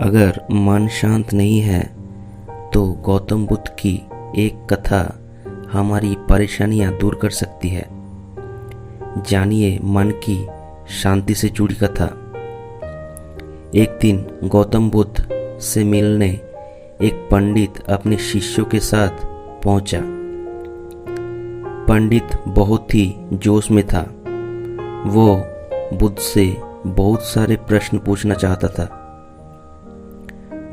अगर मन शांत नहीं है तो गौतम बुद्ध की एक कथा हमारी परेशानियां दूर कर सकती है। जानिए मन की शांति से जुड़ी कथा। एक दिन गौतम बुद्ध से मिलने एक पंडित अपने शिष्यों के साथ पहुंचा। पंडित बहुत ही जोश में था। वो बुद्ध से बहुत सारे प्रश्न पूछना चाहता था।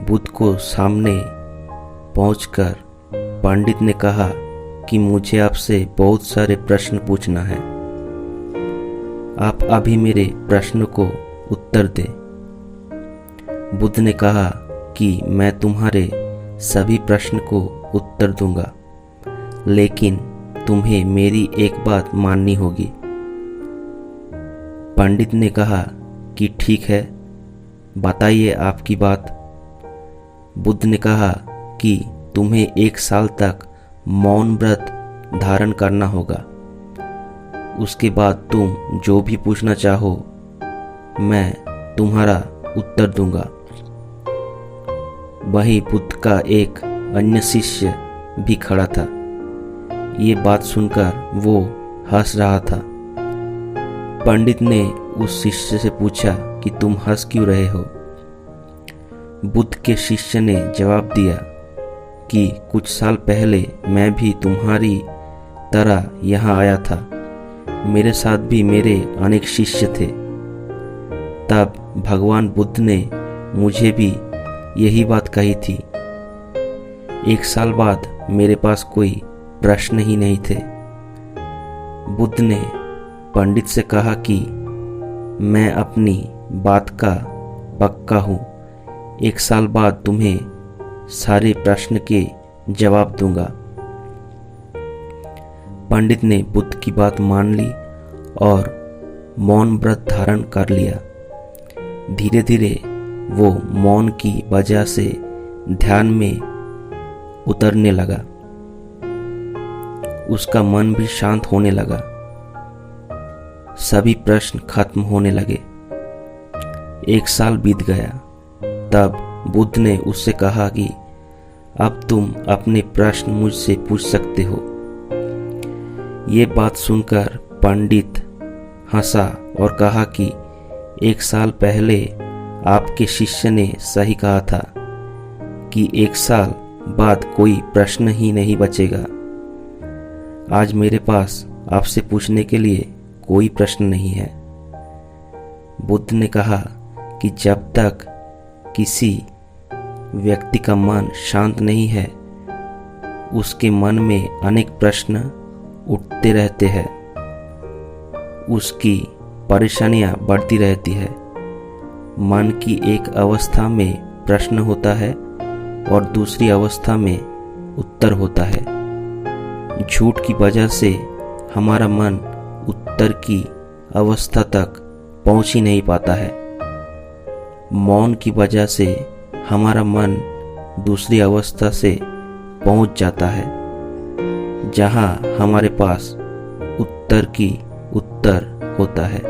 बुद्ध को सामने पहुंचकर पंडित ने कहा कि मुझे आपसे बहुत सारे प्रश्न पूछना है। आप अभी मेरे प्रश्न को उत्तर दें। बुद्ध ने कहा कि मैं तुम्हारे सभी प्रश्न को उत्तर दूंगा, लेकिन तुम्हें मेरी एक बात माननी होगी। पंडित ने कहा कि ठीक है, बताइए आपकी बात। बुद्ध ने कहा कि तुम्हें 1 साल तक मौन व्रत धारण करना होगा। उसके बाद तुम जो भी पूछना चाहो मैं तुम्हारा उत्तर दूंगा। वहीं बुद्ध का एक अन्य शिष्य भी खड़ा था। ये बात सुनकर वो हंस रहा था। पंडित ने उस शिष्य से पूछा कि तुम हंस क्यों रहे हो? बुद्ध के शिष्य ने जवाब दिया कि कुछ साल पहले मैं भी तुम्हारी तरह यहाँ आया था। मेरे साथ भी मेरे अनेक शिष्य थे। तब भगवान बुद्ध ने मुझे भी यही बात कही थी। 1 साल बाद मेरे पास कोई प्रश्न ही नहीं थे। बुद्ध ने पंडित से कहा कि मैं अपनी बात का पक्का हूँ। 1 साल बाद तुम्हें सारे प्रश्न के जवाब दूंगा। पंडित ने बुद्ध की बात मान ली और मौन व्रत धारण कर लिया। धीरे धीरे वो मौन की वजह से ध्यान में उतरने लगा। उसका मन भी शांत होने लगा। सभी प्रश्न खत्म होने लगे। 1 साल बीत गया। तब बुद्ध ने उससे कहा कि अब तुम अपने प्रश्न मुझसे पूछ सकते हो। ये बात सुनकर पंडित हंसा और कहा कि 1 साल पहले आपके शिष्य ने सही कहा था कि 1 साल बाद कोई प्रश्न ही नहीं बचेगा। आज मेरे पास आपसे पूछने के लिए कोई प्रश्न नहीं है। बुद्ध ने कहा कि जब तक किसी व्यक्ति का मन शांत नहीं है, उसके मन में अनेक प्रश्न उठते रहते हैं। उसकी परेशानियां बढ़ती रहती है। मन की एक अवस्था में प्रश्न होता है और दूसरी अवस्था में उत्तर होता है। झूठ की वजह से हमारा मन उत्तर की अवस्था तक पहुंच ही नहीं पाता है। मौन की वजह से हमारा मन दूसरी अवस्था से पहुंच जाता है, जहां हमारे पास उत्तर होता है।